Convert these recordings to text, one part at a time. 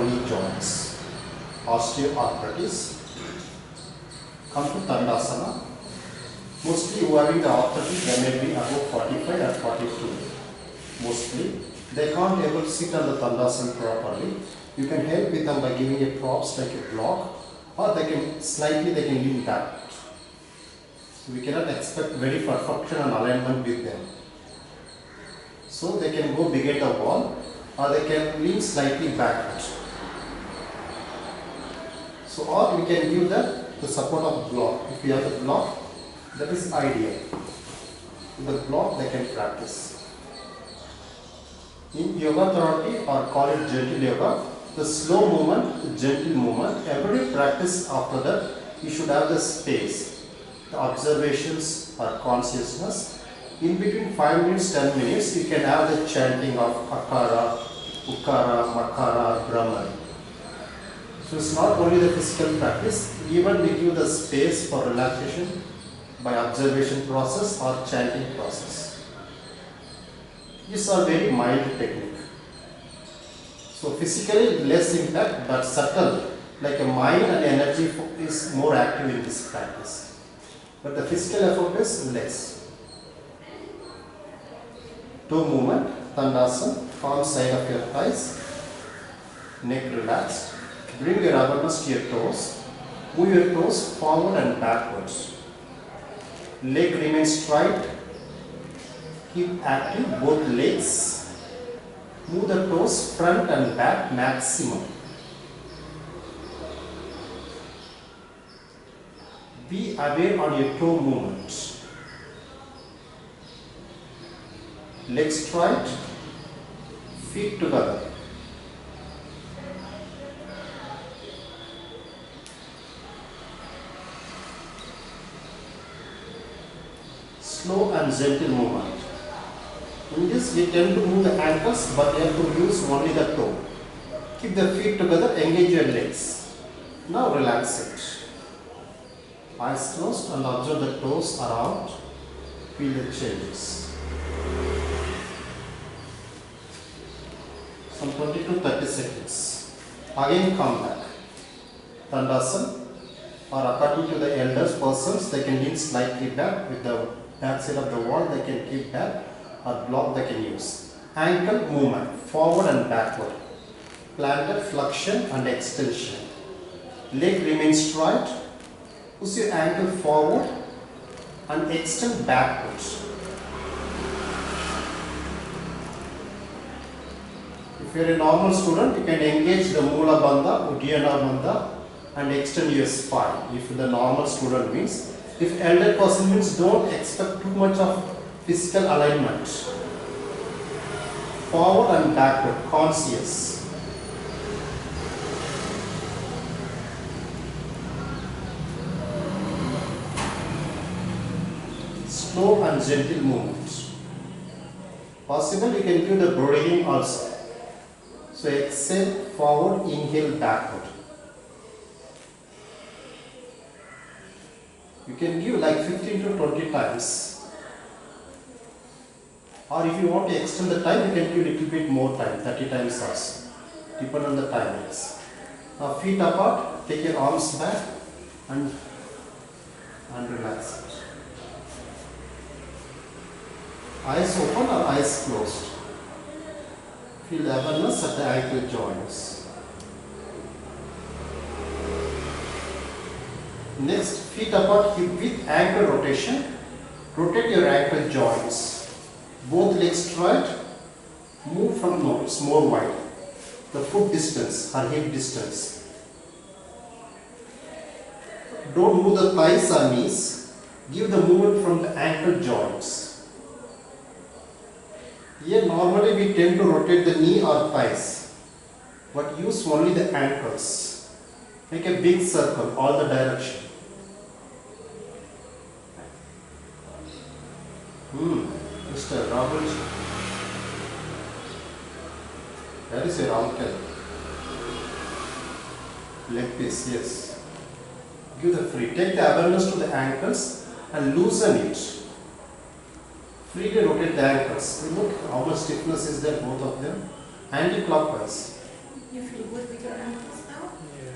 knee joints, osteoarthritis. Come to Tandasana. Mostly who are having the arthritis, they may be above 45 or 42. Mostly. They can't able to sit on the Tandasana properly. You can help with them by giving a props like a block, or they can lean back. So we cannot expect very perfection and alignment with them. So they can go big at the wall, or they can lean slightly backward. So or we can give the support of block. If you have the block, that is ideal. With the block they can practice. In yoga therapy, or call it gentle yoga, the slow movement, the gentle movement, every practice after that you should have the space, the observations or consciousness. In between 5 minutes, 10 minutes, you can have the chanting of Akara, Ukara, Makara, Brahman. So it's not only the physical practice, even we give the space for relaxation by observation process or chanting process. These are very mild technique. So physically less impact but subtle, like a mind and energy is more active in this practice. But the physical effort is less. Toe movement, Tandasana, palm side of your thighs, neck relaxed. Bring your awareness to your toes. Move your toes forward and backwards. Leg remains straight. Keep active both legs. Move the toes front and back maximum. Be aware on your toe movement. Legs straight, feet together. Slow and gentle movement. In this we tend to move the ankles, but you have to use only the toe. Keep the feet together, engage your legs. Now relax it. Eyes closed and observe the toes around. Feel the changes. Some 20 to 30 seconds. Again come back. Tandasana, or according to the elders persons, they can lean slightly back with the back side of the wall, they can keep back, or block they can use. Ankle movement, forward and backward. Plantar flexion and extension. Leg remains straight. Push your ankle forward and extend backwards. If you are a normal student, you can engage the Mula Bandha, Uddiyana Bandha and extend your spine. If the normal student means, if elder person means, don't expect too much of physical alignment. Forward and backward, conscious. Slow and gentle movements. Possible you can do the breathing also. So exhale forward, inhale backward. You can give like 15 to 20 times. Or if you want to extend the time, you can give a little bit more time, 30 times also. Depend on the timings. Now feet apart, take your arms back and relax it. Eyes open or eyes closed. Feel the awareness at the ankle joints. Next, feet apart, hip width, ankle rotation. Rotate your ankle joints. Both legs straight. Move from nose, more wide. The foot distance or hip distance. Don't move the thighs or knees. Give the movement from the ankle joints. Here normally we tend to rotate the knee or thighs, but use only the ankles. Make a big circle all the direction. Mr. Rahul, that is a round curl. Leg piece, yes. Give the free. Take the awareness to the ankles and loosen it. Freely rotate the ankles. Look how much stiffness is there, both of them. Anti-clockwise. You feel good with your ankles now?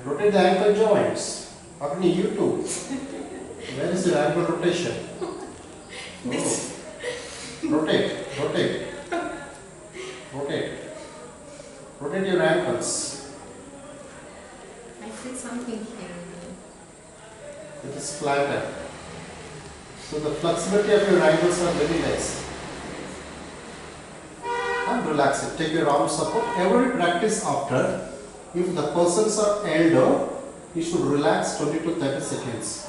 Rotate the ankle joints. Apni, you too. Where is your ankle rotation? This. Rotate, rotate, rotate. Rotate your ankles. I feel something here. It is flatter. So the flexibility of your ankles are very less. And relax it. Take your arm support. Every practice after, if the persons are elder, you should relax 20 to 30 seconds.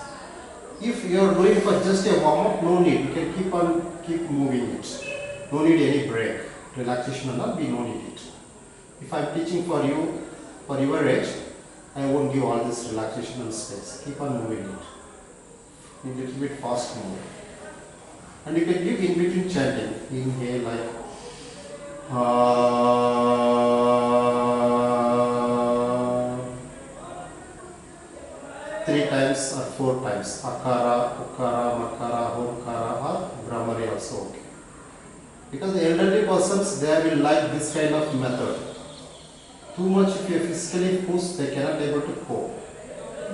If you are doing for just a warm up, no need. You can keep moving it. No need any break. Relaxation will not be no need it. If I am teaching for you, for your age, I won't give all this relaxation and space. Keep on moving it. A little bit fast move. And you can give in between chanting. Inhale like 3 times or 4 times. Akara, Ukara, Makara, Homkara or Brahmari also okay. Because the elderly persons, they will like this kind of method. Too much if you physically push, they cannot able to cope.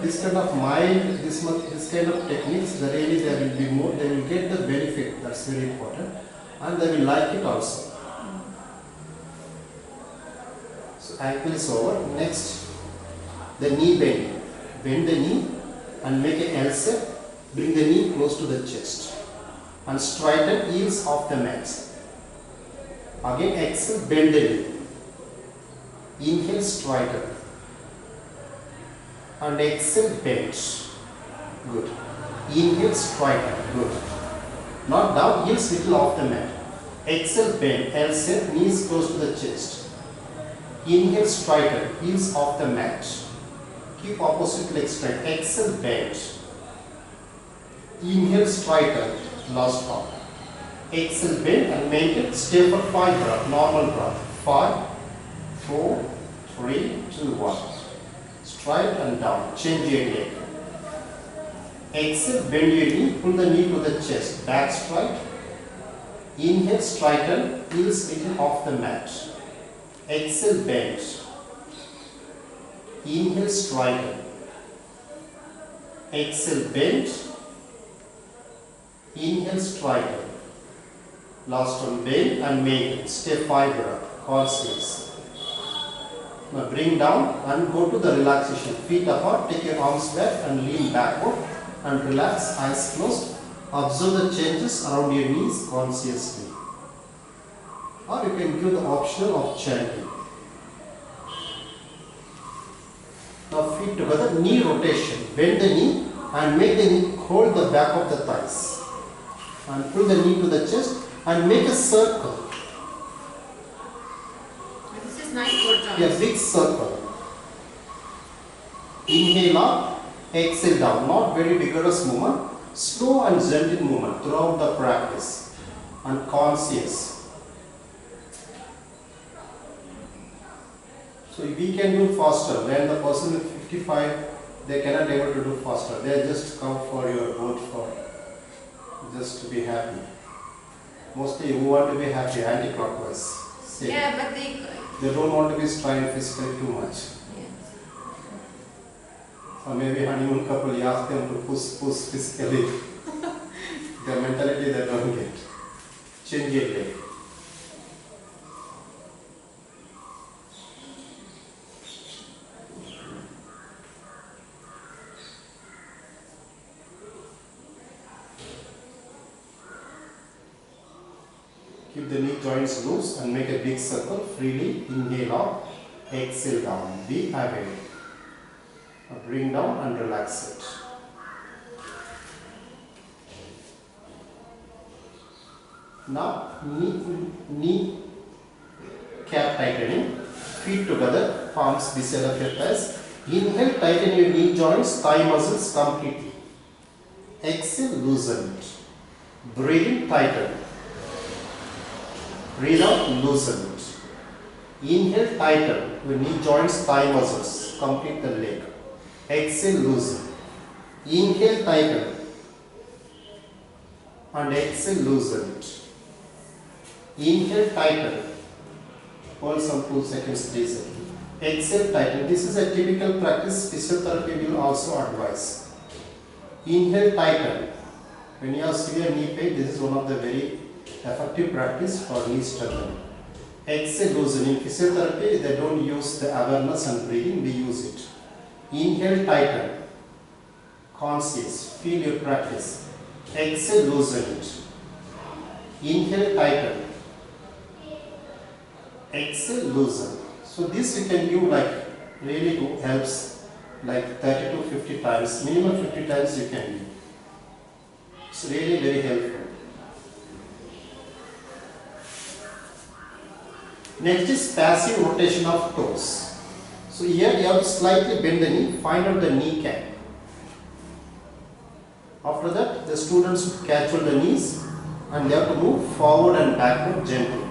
This kind of mind, this kind of techniques, really they will be more, they will get the benefit. That's very important, and they will like it also. So ankle is over. Next, the knee bend. Bend the knee and make an L shape. Bring the knee close to the chest and straighten heels off the mat. Again exhale, bend the knee. Inhale, straighten. And exhale, bend. Good. Inhale, straighten. Good. Not down, heels little off the mat. Exhale, bend. L shape, knees close to the chest. Inhale, straighten. Heels off the mat. Keep opposite leg straight. Exhale, bend. Inhale, straighten. Last part. Exhale, bend and maintain. Stay for 5 breaths. Normal breath. 5, 4, 3, 2, 1. Straight and down. Change your leg. Exhale, bend your knee. Pull the knee to the chest. Back straight. Inhale, straighten. Heels little off the mat. Exhale, bend. Inhale, straighten. Exhale, bend. Inhale, straighten. Last one, bend and maintain. Stay 5 breaths. Conscious. Now bring down and go to the relaxation. Feet apart. Take your arms back and lean backward and relax. Eyes closed. Observe the changes around your knees consciously. Or you can give the option of chanting. Now feet together, knee rotation. Bend the knee and make the knee hold the back of the thighs. And pull the knee to the chest and make a circle. This is nice for joints. A big circle. Inhale up, exhale down. Not very vigorous movement. Slow and gentle movement throughout the practice. And conscious. So we can do faster. When the person is 55, they cannot able to do faster. They just come for your vote for just to be happy. Mostly who want to be happy, anti-clockwise. Same. Yeah, but They don't want to be strained physically too much. yeah. Or maybe honeymoon couple, you ask them to push physically. Their mentality they don't get. Change your leg. Keep the knee joints loose and make a big circle. Freely inhale up, exhale down. Be aware. Now bring down and relax it. Now knee cap tightening. Feet together, palms beside of your thighs. Inhale, tighten your knee joints, thigh muscles completely. Exhale, loosen it. Breathe in, tighten. Breathe out, loosen it. Inhale, tighten your knee joints, thigh muscles. Complete the leg. Exhale, loosen. Inhale, tighten. And exhale, loosen it. Inhale, tighten. Hold some 2 seconds, 3 seconds. Exhale, tighten. This is a typical practice physiotherapy will also advise. Inhale, tighten. When you have severe knee pain, this is one of the very effective practice for knee strengthening. Exhale, loosen. In physiotherapy, they don't use the awareness and breathing, we use it. Inhale, tighten. Conscious, feel your practice. Exhale, loosen it. Inhale, tighten. Exhale, loosen. So this you can do like really helps like 30 to 50 times, minimum 50 times you can do. It's really very helpful. Next is passive rotation of toes. So here you have to slightly bend the knee, find out the kneecap. After that, the students should catch hold the knees and they have to move forward and backward gently.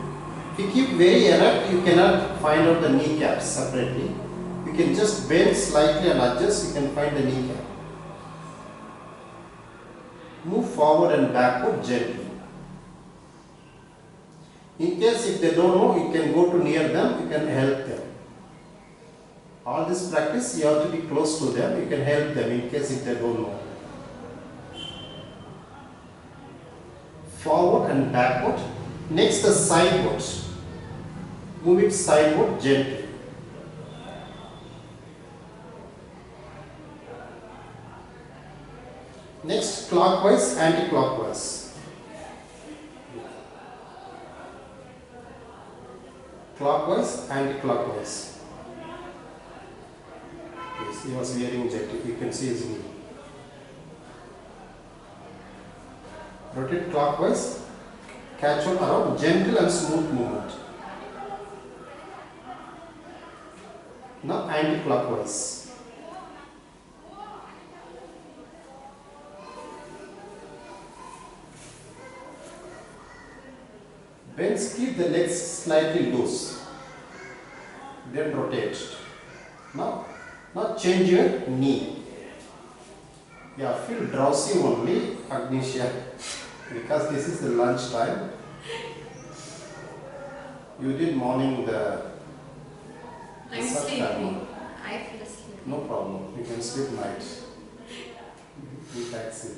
If you keep very erect, you cannot find out the kneecaps separately. You can just bend slightly and adjust, you can find the kneecap. Move forward and backward gently. In case if they don't know, you can go to near them, you can help them. All this practice, you have to be close to them, you can help them in case if they don't know. Forward and backward. Next, the sideward. Move it sideward gently. Next, clockwise, anti-clockwise. Clockwise, anti-clockwise. Yes, he was wearing jacket. You can see his knee. Rotate clockwise. Catch on around, gentle and smooth movement. Now anti-clockwise. Bend, keep the legs slightly loose. Then rotate. Now change your knee. Yeah, feel drowsy only, Agnisha, because this is the lunch time. You did morning the I'm such sleepy. time. I feel sleepy. No problem. You can sleep night. In taxi.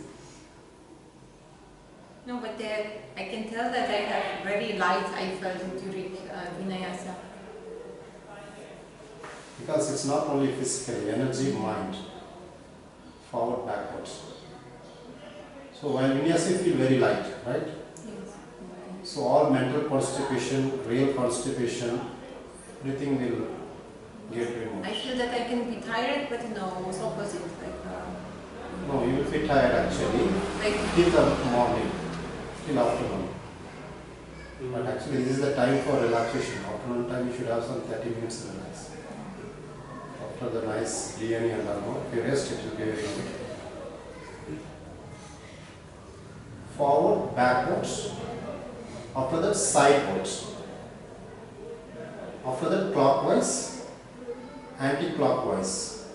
No, but I can tell that I have very light I felt during Vinayasa. Because it's not only physically, energy, mind. Forward, backward. So while Vinyasa you feel very light, right? Yes. So all mental constipation, real constipation, everything will get removed. I feel that I can be tired, but no, it's opposite. No, you will feel tired actually Like till the morning, till afternoon. But actually this is the time for relaxation. Afternoon time you should have some 30 minutes to relax. After the nice biryani and all, if you rest it will be very good. Forward, backwards. After that sidewards. After that clockwise, anti-clockwise.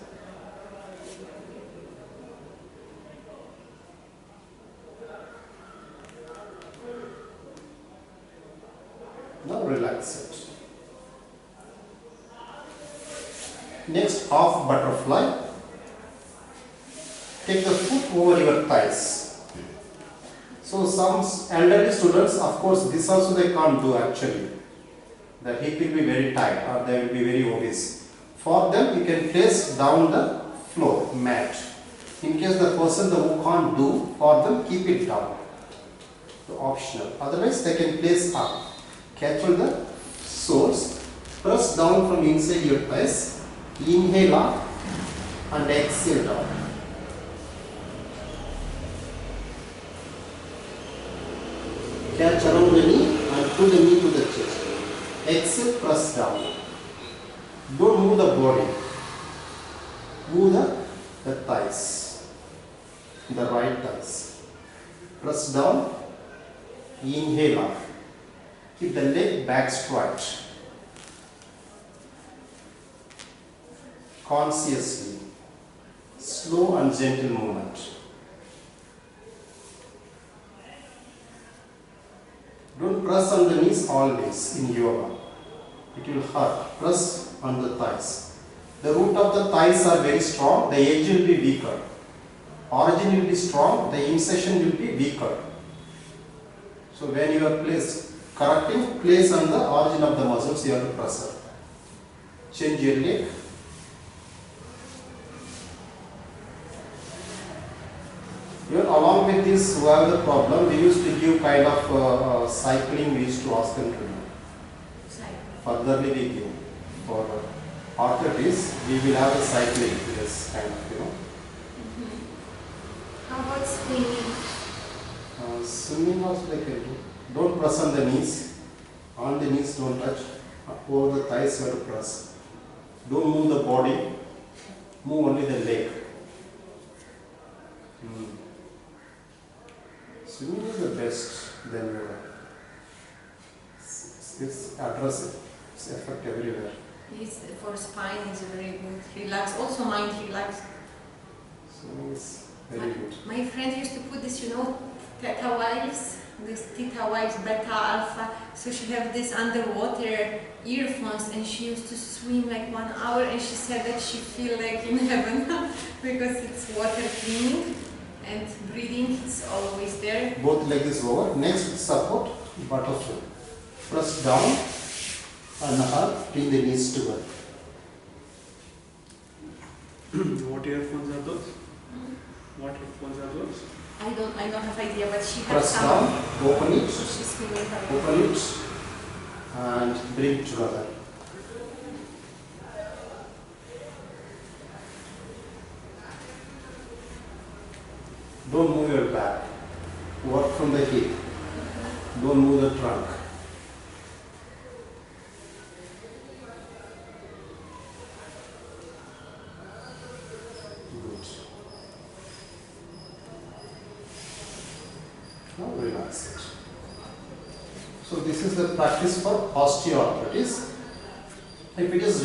Now relax it. Next, half butterfly. Take the foot over your thighs. So some elderly students, of course, this also they can't do actually. The hip will be very tight or they will be very obese. For them, you can place down the floor, mat. In case the person who can't do, for them, keep it down. So optional. Otherwise, they can place up. Catch on the soles. Press down from inside your thighs. Inhale up and exhale down. Catch around the knee and pull the knee to the chest. Exhale, press down. Don't move the body. Move the thighs. The right thighs. Press down. Inhale up. Keep the leg back straight. Consciously. Slow and gentle movement. Don't press on the knees always in yoga. It will hurt. Press on the thighs. The root of the thighs are very strong, the edge will be weaker. Origin will be strong, the insertion will be weaker. So when you are correcting, place on the origin of the muscles you have to press up. Change your leg. Even along with this, who have the problem, we used to give kind of cycling, we used to ask them to do. Furtherly we give. For arthritis, we will have the cycling, this kind of, How about swimming? Swimming also they can do. Don't press on the knees. On the knees don't touch. Over the thighs you have to press. Don't move the body. Move only the leg. Swimming is the best. Then it's address its effect everywhere. Yes, for spine is very good. Relax. Also mind relax. Swimming is very good. My friend used to put this, theta waves, beta, alpha. So she have this underwater earphones and she used to swim like 1 hour and she said that she feel like in heaven because it's water cleaning and breathing is always there. Both legs is over. Next support, butterfly. Press down and up, bring the knees together. What earphones are those? What headphones are those? I don't have idea, but she has Press some. down, open it, She's swimming her. open it and bring it together. Don't move your back. Work from the hip. Don't move the trunk. Good. Now relax it. So this is the practice for osteoarthritis. If it is